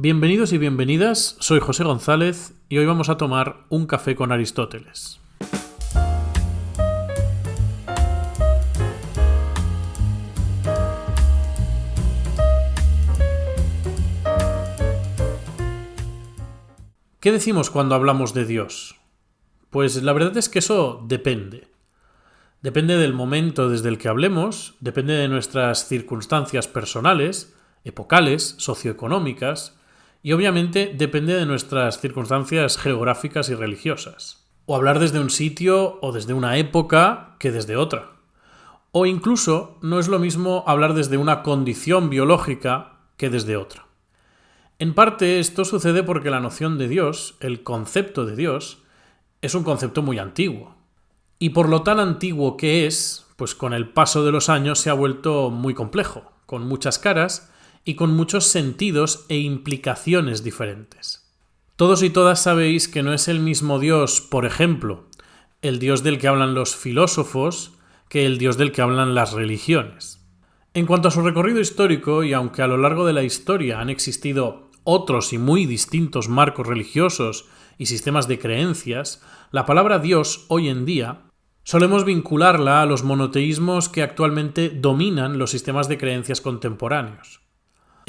Bienvenidos y bienvenidas, soy José González y hoy vamos a tomar un café con Aristóteles. ¿Qué decimos cuando hablamos de Dios? Pues la verdad es que eso depende. Depende del momento desde el que hablemos, depende de nuestras circunstancias personales, epocales, socioeconómicas, y obviamente depende de nuestras circunstancias geográficas y religiosas. O hablar desde un sitio o desde una época que desde otra. O incluso no es lo mismo hablar desde una condición biológica que desde otra. En parte esto sucede porque la noción de Dios, el concepto de Dios, es un concepto muy antiguo. Y por lo tan antiguo que es, pues con el paso de los años se ha vuelto muy complejo, con muchas caras y con muchos sentidos e implicaciones diferentes. Todos y todas sabéis que no es el mismo Dios, por ejemplo, el Dios del que hablan los filósofos, que el Dios del que hablan las religiones. En cuanto a su recorrido histórico, y aunque a lo largo de la historia han existido otros y muy distintos marcos religiosos y sistemas de creencias, la palabra Dios hoy en día solemos vincularla a los monoteísmos que actualmente dominan los sistemas de creencias contemporáneos.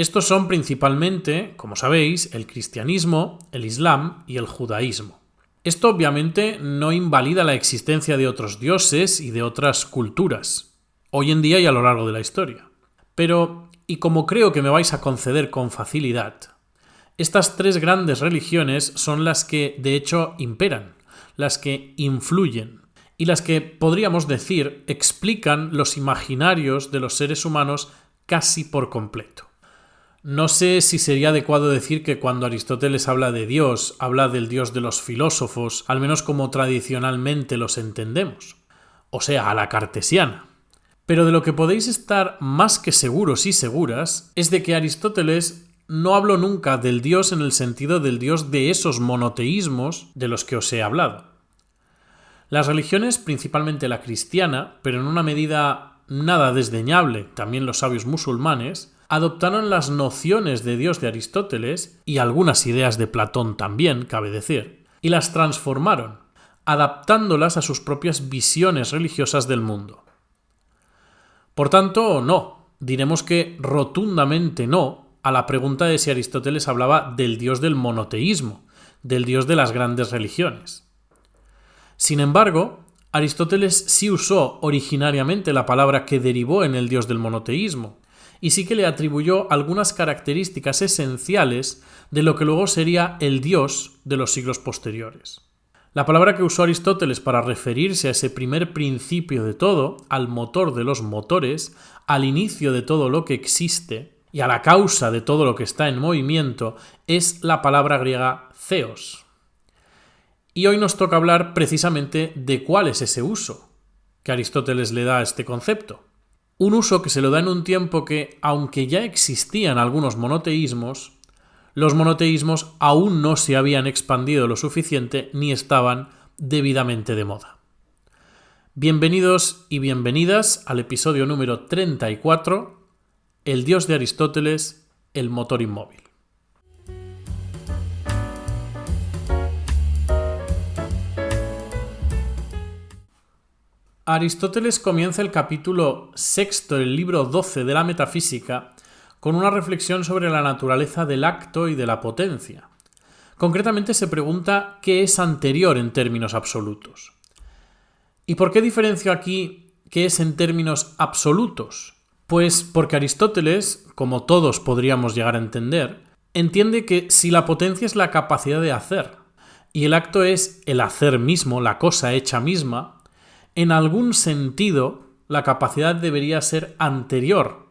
Estos son principalmente, como sabéis, el cristianismo, el islam y el judaísmo. Esto obviamente no invalida la existencia de otros dioses y de otras culturas, hoy en día y a lo largo de la historia. Pero, y como creo que me vais a conceder con facilidad, estas tres grandes religiones son las que de hecho imperan, las que influyen y las que, podríamos decir, explican los imaginarios de los seres humanos casi por completo. No sé si sería adecuado decir que cuando Aristóteles habla de Dios, habla del Dios de los filósofos, al menos como tradicionalmente los entendemos, o sea, a la cartesiana. Pero de lo que podéis estar más que seguros y seguras es de que Aristóteles no habló nunca del Dios en el sentido del Dios de esos monoteísmos de los que os he hablado. Las religiones, principalmente la cristiana, pero en una medida nada desdeñable, también los sabios musulmanes, adoptaron las nociones de Dios de Aristóteles y algunas ideas de Platón también, cabe decir, y las transformaron, adaptándolas a sus propias visiones religiosas del mundo. Por tanto, no, diremos que rotundamente no a la pregunta de si Aristóteles hablaba del Dios del monoteísmo, del Dios de las grandes religiones. Sin embargo, Aristóteles sí usó originariamente la palabra que derivó en el Dios del monoteísmo, y sí que le atribuyó algunas características esenciales de lo que luego sería el Dios de los siglos posteriores. La palabra que usó Aristóteles para referirse a ese primer principio de todo, al motor de los motores, al inicio de todo lo que existe y a la causa de todo lo que está en movimiento, es la palabra griega theos. Y hoy nos toca hablar precisamente de cuál es ese uso que Aristóteles le da a este concepto. Un uso que se lo da en un tiempo que, aunque ya existían algunos monoteísmos, los monoteísmos aún no se habían expandido lo suficiente ni estaban debidamente de moda. Bienvenidos y bienvenidas al episodio número 34, El Dios de Aristóteles, el motor inmóvil. Aristóteles comienza el capítulo 6 del libro 12 de la Metafísica con una reflexión sobre la naturaleza del acto y de la potencia. Concretamente se pregunta qué es anterior en términos absolutos. ¿Y por qué diferencio aquí qué es en términos absolutos? Pues porque Aristóteles, como todos podríamos llegar a entender, entiende que si la potencia es la capacidad de hacer y el acto es el hacer mismo, la cosa hecha misma, en algún sentido, la capacidad debería ser anterior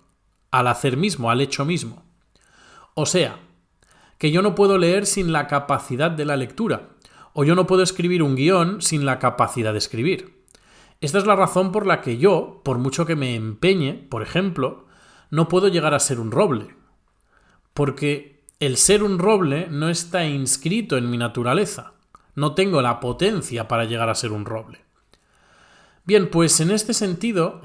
al hacer mismo, al hecho mismo. O sea, que yo no puedo leer sin la capacidad de la lectura, o yo no puedo escribir un guión sin la capacidad de escribir. Esta es la razón por la que yo, por mucho que me empeñe, por ejemplo, no puedo llegar a ser un roble. Porque el ser un roble no está inscrito en mi naturaleza. No tengo la potencia para llegar a ser un roble. Bien, pues en este sentido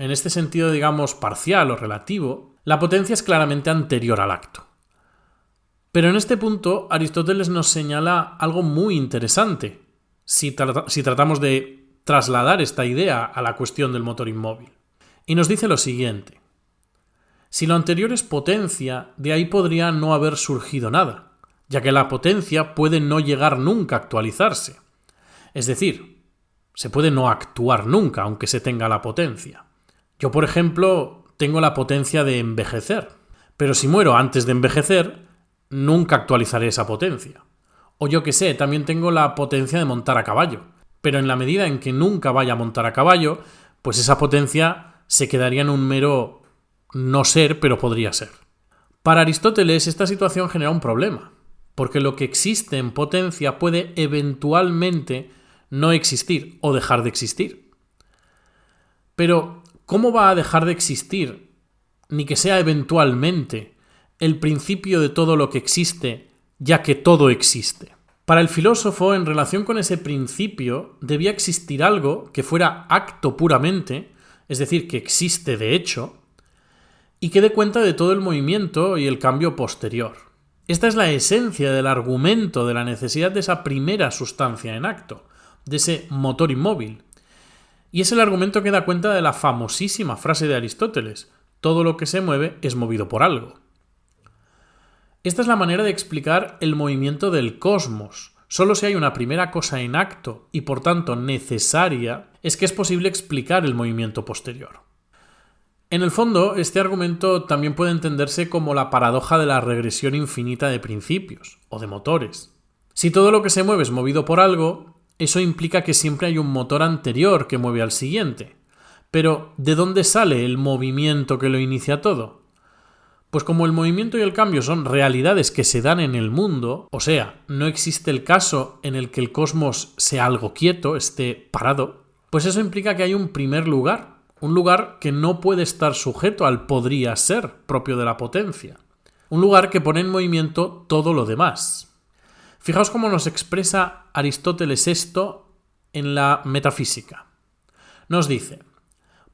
digamos parcial o relativo, la potencia es claramente anterior al acto. Pero en este punto Aristóteles nos señala algo muy interesante si tratamos de trasladar esta idea a la cuestión del motor inmóvil. Y nos dice lo siguiente: si lo anterior es potencia, de ahí podría no haber surgido nada, ya que la potencia puede no llegar nunca a actualizarse. Es decir, se puede no actuar nunca, aunque se tenga la potencia. Yo, por ejemplo, tengo la potencia de envejecer, pero si muero antes de envejecer, nunca actualizaré esa potencia. O yo que sé, también tengo la potencia de montar a caballo, pero en la medida en que nunca vaya a montar a caballo, pues esa potencia se quedaría en un mero no ser, pero podría ser. Para Aristóteles esta situación genera un problema, porque lo que existe en potencia puede eventualmente no existir o dejar de existir. Pero, ¿cómo va a dejar de existir, ni que sea eventualmente, el principio de todo lo que existe, ya que todo existe? Para el filósofo, en relación con ese principio, debía existir algo que fuera acto puramente, es decir, que existe de hecho, y que dé cuenta de todo el movimiento y el cambio posterior. Esta es la esencia del argumento de la necesidad de esa primera sustancia en acto, de ese motor inmóvil. Y es el argumento que da cuenta de la famosísima frase de Aristóteles: todo lo que se mueve es movido por algo. Esta es la manera de explicar el movimiento del cosmos. Solo si hay una primera cosa en acto y por tanto necesaria, es que es posible explicar el movimiento posterior. En el fondo, este argumento también puede entenderse como la paradoja de la regresión infinita de principios, o de motores. Si todo lo que se mueve es movido por algo, eso implica que siempre hay un motor anterior que mueve al siguiente. Pero, ¿de dónde sale el movimiento que lo inicia todo? Pues como el movimiento y el cambio son realidades que se dan en el mundo, o sea, no existe el caso en el que el cosmos sea algo quieto, esté parado, pues eso implica que hay un primer lugar, un lugar que no puede estar sujeto al podría ser propio de la potencia, un lugar que pone en movimiento todo lo demás. Fijaos cómo nos expresa Aristóteles esto en la metafísica. Nos dice: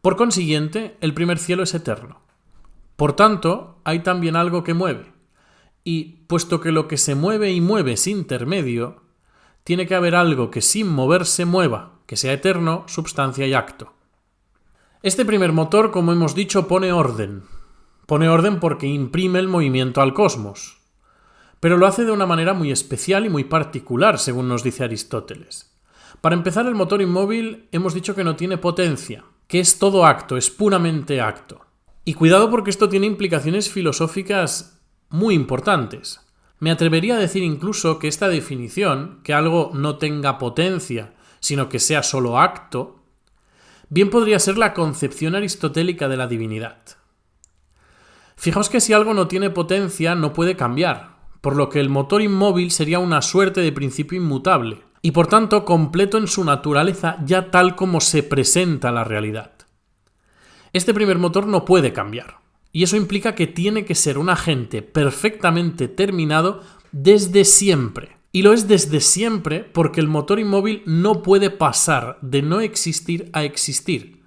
por consiguiente, el primer cielo es eterno. Por tanto, hay también algo que mueve. Y, puesto que lo que se mueve y mueve es intermedio, tiene que haber algo que sin moverse mueva, que sea eterno, substancia y acto. Este primer motor, como hemos dicho, pone orden. Pone orden porque imprime el movimiento al cosmos. Pero lo hace de una manera muy especial y muy particular, según nos dice Aristóteles. Para empezar, el motor inmóvil hemos dicho que no tiene potencia, que es todo acto, es puramente acto. Y cuidado porque esto tiene implicaciones filosóficas muy importantes. Me atrevería a decir incluso que esta definición, que algo no tenga potencia, sino que sea solo acto, bien podría ser la concepción aristotélica de la divinidad. Fijaos que si algo no tiene potencia no puede cambiar, por lo que el motor inmóvil sería una suerte de principio inmutable, y por tanto completo en su naturaleza ya tal como se presenta la realidad. Este primer motor no puede cambiar, y eso implica que tiene que ser un agente perfectamente terminado desde siempre. Y lo es desde siempre porque el motor inmóvil no puede pasar de no existir a existir,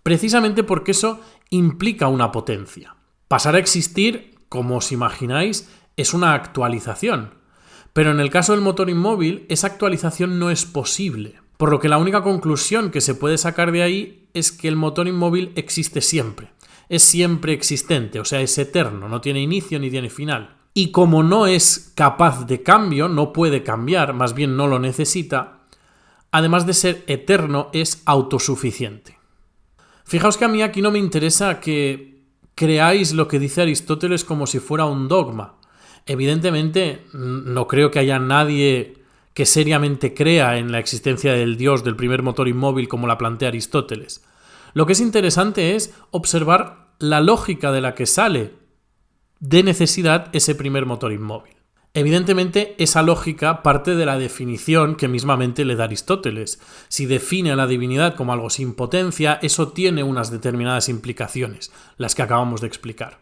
precisamente porque eso implica una potencia. Pasar a existir, como os imagináis, es una actualización, pero en el caso del motor inmóvil, esa actualización no es posible. Por lo que la única conclusión que se puede sacar de ahí es que el motor inmóvil existe siempre. Es siempre existente, o sea, es eterno, no tiene inicio ni tiene final. Y como no es capaz de cambio, no puede cambiar, más bien no lo necesita, además de ser eterno, es autosuficiente. Fijaos que a mí aquí no me interesa que creáis lo que dice Aristóteles como si fuera un dogma. Evidentemente, no creo que haya nadie que seriamente crea en la existencia del Dios del primer motor inmóvil como la plantea Aristóteles. Lo que es interesante es observar la lógica de la que sale de necesidad ese primer motor inmóvil. Evidentemente, esa lógica parte de la definición que mismamente le da Aristóteles. Si define a la divinidad como algo sin potencia, eso tiene unas determinadas implicaciones, las que acabamos de explicar.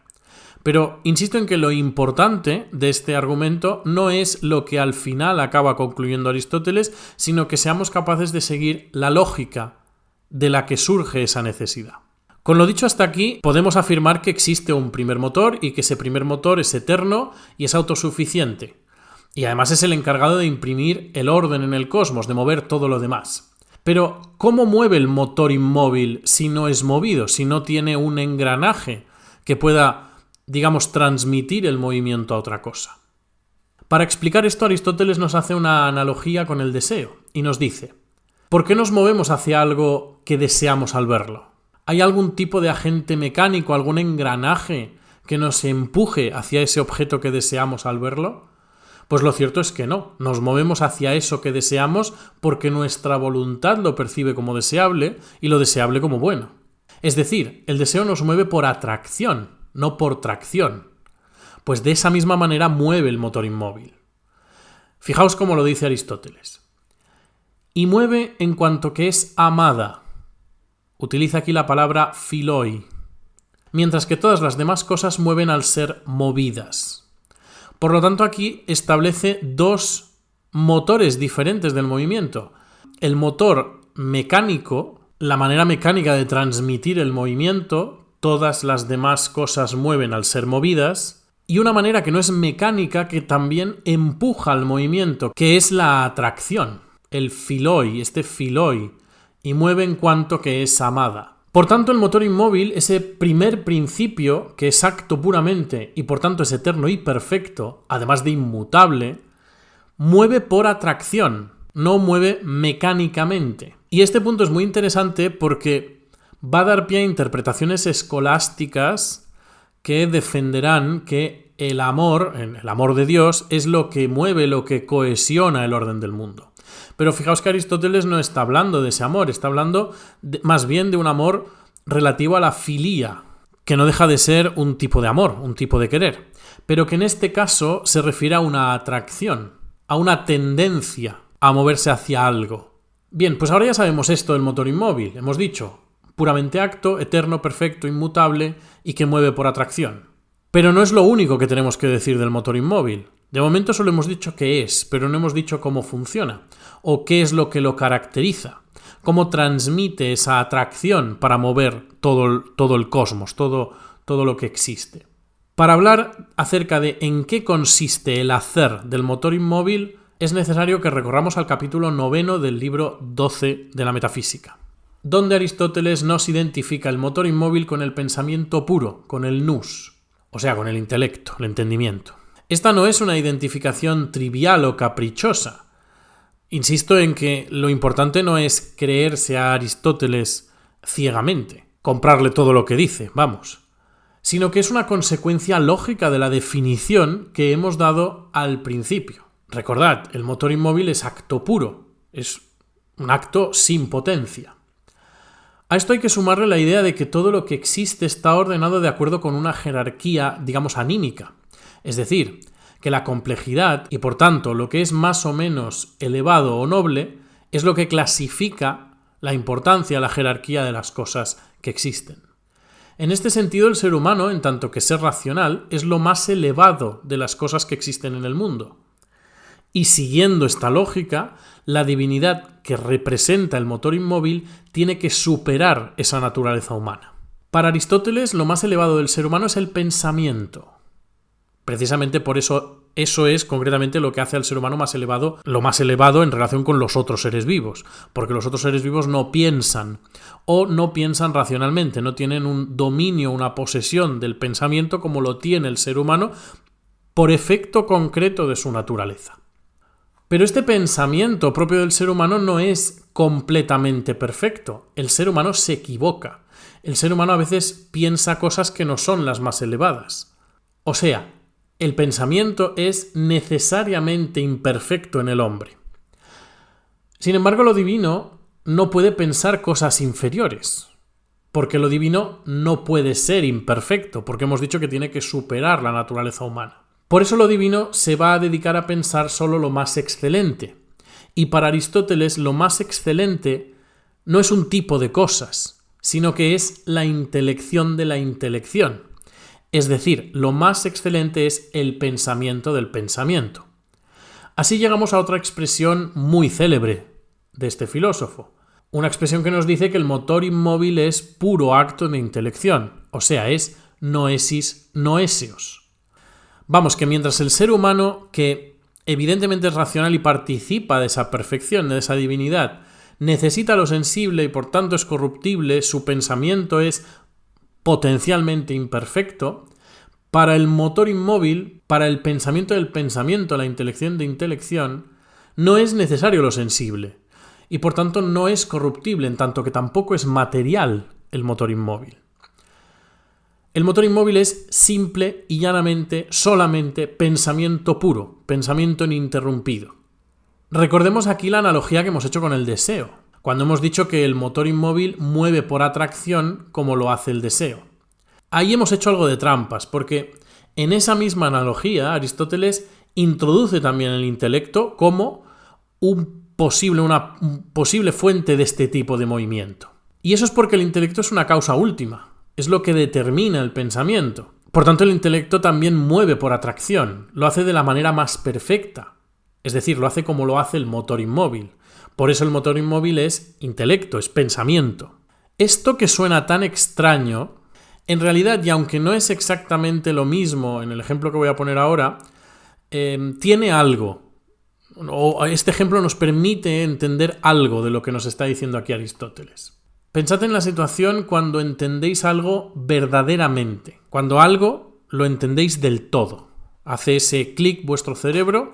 Pero insisto en que lo importante de este argumento no es lo que al final acaba concluyendo Aristóteles, sino que seamos capaces de seguir la lógica de la que surge esa necesidad. Con lo dicho hasta aquí, podemos afirmar que existe un primer motor y que ese primer motor es eterno y es autosuficiente. Y además es el encargado de imprimir el orden en el cosmos, de mover todo lo demás. Pero, ¿cómo mueve el motor inmóvil si no es movido, si no tiene un engranaje que pueda, digamos, transmitir el movimiento a otra cosa? Para explicar esto, Aristóteles nos hace una analogía con el deseo y nos dice: ¿por qué nos movemos hacia algo que deseamos al verlo? ¿Hay algún tipo de agente mecánico, algún engranaje que nos empuje hacia ese objeto que deseamos al verlo? Pues lo cierto es que no. Nos movemos hacia eso que deseamos porque nuestra voluntad lo percibe como deseable y lo deseable como bueno. Es decir, el deseo nos mueve por atracción, no por tracción. Pues de esa misma manera mueve el motor inmóvil. Fijaos cómo lo dice Aristóteles. Y mueve en cuanto que es amada. Utiliza aquí la palabra philoi. Mientras que todas las demás cosas mueven al ser movidas. Por lo tanto, aquí establece dos motores diferentes del movimiento. El motor mecánico, la manera mecánica de transmitir el movimiento, todas las demás cosas mueven al ser movidas, y una manera que no es mecánica, que también empuja al movimiento, que es la atracción, el philoi, philoi, y mueve en cuanto que es amada. Por tanto, el motor inmóvil, ese primer principio que es acto puramente y por tanto es eterno y perfecto, además de inmutable, mueve por atracción, no mueve mecánicamente. Y este punto es muy interesante porque va a dar pie a interpretaciones escolásticas que defenderán que el amor de Dios, es lo que mueve, lo que cohesiona el orden del mundo. Pero fijaos que Aristóteles no está hablando de ese amor, está hablando más bien de un amor relativo a la filía, que no deja de ser un tipo de amor, un tipo de querer, pero que en este caso se refiere a una atracción, a una tendencia a moverse hacia algo. Bien, pues ahora ya sabemos esto del motor inmóvil. Hemos dicho, puramente acto, eterno, perfecto, inmutable y que mueve por atracción. Pero no es lo único que tenemos que decir del motor inmóvil. De momento solo hemos dicho qué es, pero no hemos dicho cómo funciona, o qué es lo que lo caracteriza, cómo transmite esa atracción para mover todo el cosmos, todo lo que existe. Para hablar acerca de en qué consiste el hacer del motor inmóvil, es necesario que recorramos al capítulo 9 del libro 12 de la Metafísica, donde Aristóteles nos identifica el motor inmóvil con el pensamiento puro, con el nous, o sea, con el intelecto, el entendimiento. Esta no es una identificación trivial o caprichosa. Insisto en que lo importante no es creerse a Aristóteles ciegamente, comprarle todo lo que dice, sino que es una consecuencia lógica de la definición que hemos dado al principio. Recordad, el motor inmóvil es acto puro, es un acto sin potencia. A esto hay que sumarle la idea de que todo lo que existe está ordenado de acuerdo con una jerarquía, digamos, anímica. Es decir, que la complejidad y por tanto lo que es más o menos elevado o noble es lo que clasifica la importancia, la jerarquía de las cosas que existen. En este sentido, el ser humano, en tanto que ser racional, es lo más elevado de las cosas que existen en el mundo. Y siguiendo esta lógica, la divinidad que representa el motor inmóvil tiene que superar esa naturaleza humana. Para Aristóteles, lo más elevado del ser humano es el pensamiento. Precisamente por eso es concretamente lo que hace al ser humano más elevado, lo más elevado en relación con los otros seres vivos, porque los otros seres vivos no piensan o no piensan racionalmente, no tienen un dominio, una posesión del pensamiento como lo tiene el ser humano por efecto concreto de su naturaleza. Pero este pensamiento propio del ser humano no es completamente perfecto. El ser humano se equivoca. El ser humano a veces piensa cosas que no son las más elevadas. O sea, el pensamiento es necesariamente imperfecto en el hombre. Sin embargo, lo divino no puede pensar cosas inferiores, porque lo divino no puede ser imperfecto, porque hemos dicho que tiene que superar la naturaleza humana. Por eso lo divino se va a dedicar a pensar solo lo más excelente. Y para Aristóteles lo más excelente no es un tipo de cosas, sino que es la intelección de la intelección. Es decir, lo más excelente es el pensamiento del pensamiento. Así llegamos a otra expresión muy célebre de este filósofo. Una expresión que nos dice que el motor inmóvil es puro acto de intelección, o sea, es noesis noesios. Vamos, que mientras el ser humano, que evidentemente es racional y participa de esa perfección, de esa divinidad, necesita lo sensible y por tanto es corruptible, su pensamiento es potencialmente imperfecto, para el motor inmóvil, para el pensamiento del pensamiento, la intelección de intelección, no es necesario lo sensible y por tanto no es corruptible, en tanto que tampoco es material el motor inmóvil. El motor inmóvil es simple y llanamente, solamente pensamiento puro, pensamiento ininterrumpido. Recordemos aquí la analogía que hemos hecho con el deseo, cuando hemos dicho que el motor inmóvil mueve por atracción como lo hace el deseo. Ahí hemos hecho algo de trampas, porque en esa misma analogía Aristóteles introduce también el intelecto como una posible fuente de este tipo de movimiento. Y eso es porque el intelecto es una causa última, es lo que determina el pensamiento. Por tanto, el intelecto también mueve por atracción, lo hace de la manera más perfecta, es decir, lo hace como lo hace el motor inmóvil. Por eso el motor inmóvil es intelecto, es pensamiento. Esto que suena tan extraño, en realidad, y aunque no es exactamente lo mismo en el ejemplo que voy a poner ahora, tiene algo. O este ejemplo nos permite entender algo de lo que nos está diciendo aquí Aristóteles. Pensad en la situación cuando entendéis algo verdaderamente, cuando algo lo entendéis del todo. Hace ese clic vuestro cerebro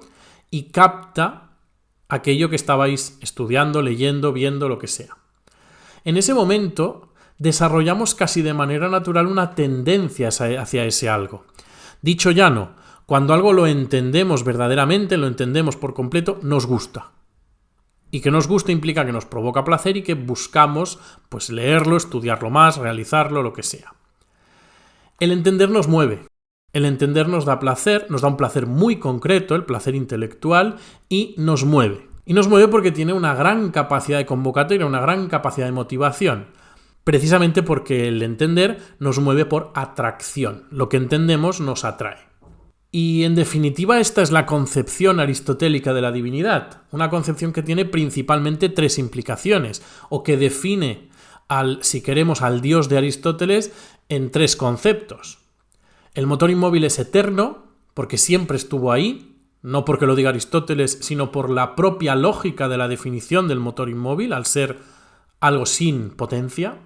y capta aquello que estabais estudiando, leyendo, viendo, lo que sea. En ese momento desarrollamos casi de manera natural una tendencia hacia ese algo. Dicho llano, cuando algo lo entendemos verdaderamente, lo entendemos por completo, nos gusta. Y que nos gusta implica que nos provoca placer y que buscamos pues leerlo, estudiarlo más, realizarlo, lo que sea. El entender nos mueve. El entender nos da placer, nos da un placer muy concreto, el placer intelectual, y nos mueve. Y nos mueve porque tiene una gran capacidad de convocatoria, una gran capacidad de motivación. Precisamente porque el entender nos mueve por atracción. Lo que entendemos nos atrae. Y en definitiva esta es la concepción aristotélica de la divinidad. Una concepción que tiene principalmente tres implicaciones, o que define, si queremos, al Dios de Aristóteles en tres conceptos. El motor inmóvil es eterno, porque siempre estuvo ahí, no porque lo diga Aristóteles, sino por la propia lógica de la definición del motor inmóvil, al ser algo sin potencia.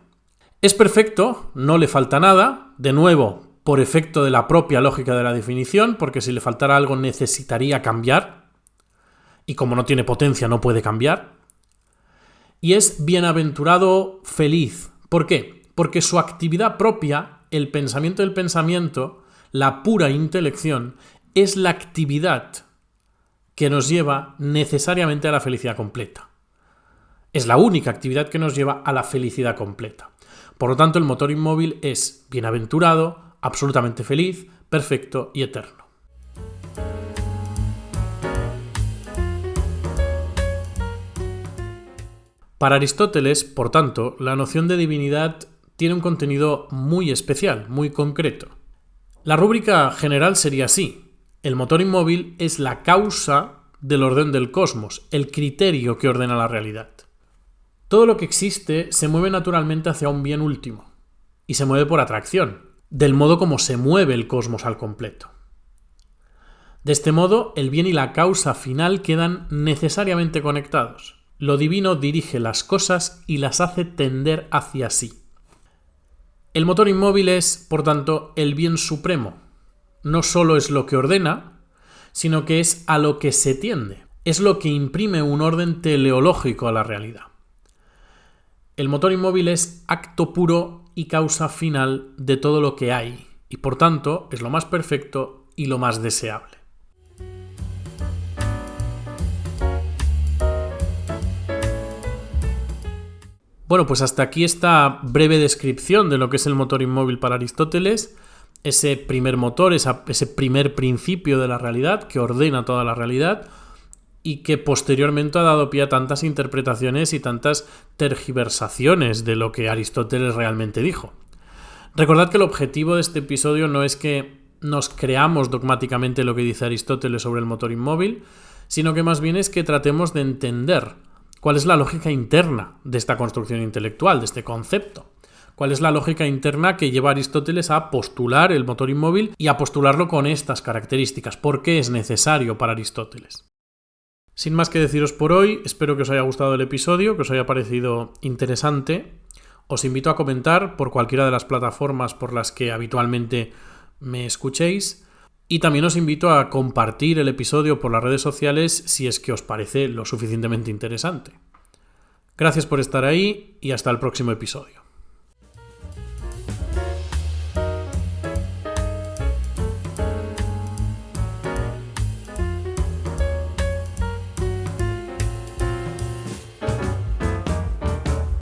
Es perfecto, no le falta nada, de nuevo, por efecto de la propia lógica de la definición, porque si le faltara algo necesitaría cambiar, y como no tiene potencia no puede cambiar. Y es bienaventurado feliz. ¿Por qué? Porque su actividad propia, el pensamiento del pensamiento, la pura intelección, es la actividad que nos lleva necesariamente a la felicidad completa. Es la única actividad que nos lleva a la felicidad completa. Por lo tanto, el motor inmóvil es bienaventurado, absolutamente feliz, perfecto y eterno. Para Aristóteles, por tanto, la noción de divinidad tiene un contenido muy especial, muy concreto. La rúbrica general sería así: el motor inmóvil es la causa del orden del cosmos, el criterio que ordena la realidad. Todo lo que existe se mueve naturalmente hacia un bien último, y se mueve por atracción, del modo como se mueve el cosmos al completo. De este modo, el bien y la causa final quedan necesariamente conectados. Lo divino dirige las cosas y las hace tender hacia sí. El motor inmóvil es, por tanto, el bien supremo. No solo es lo que ordena, sino que es a lo que se tiende. Es lo que imprime un orden teleológico a la realidad. El motor inmóvil es acto puro y causa final de todo lo que hay, y por tanto es lo más perfecto y lo más deseable. Bueno, pues hasta aquí esta breve descripción de lo que es el motor inmóvil para Aristóteles, ese primer motor, ese primer principio de la realidad que ordena toda la realidad y que posteriormente ha dado pie a tantas interpretaciones y tantas tergiversaciones de lo que Aristóteles realmente dijo. Recordad que el objetivo de este episodio no es que nos creamos dogmáticamente lo que dice Aristóteles sobre el motor inmóvil, sino que más bien es que tratemos de entender ¿Cuál es la lógica interna de esta construcción intelectual, de este concepto? ¿Cuál es la lógica interna que lleva a Aristóteles a postular el motor inmóvil y a postularlo con estas características? ¿Por qué es necesario para Aristóteles? Sin más que deciros por hoy, espero que os haya gustado el episodio, que os haya parecido interesante. Os invito a comentar por cualquiera de las plataformas por las que habitualmente me escuchéis. Y también os invito a compartir el episodio por las redes sociales si es que os parece lo suficientemente interesante. Gracias por estar ahí y hasta el próximo episodio.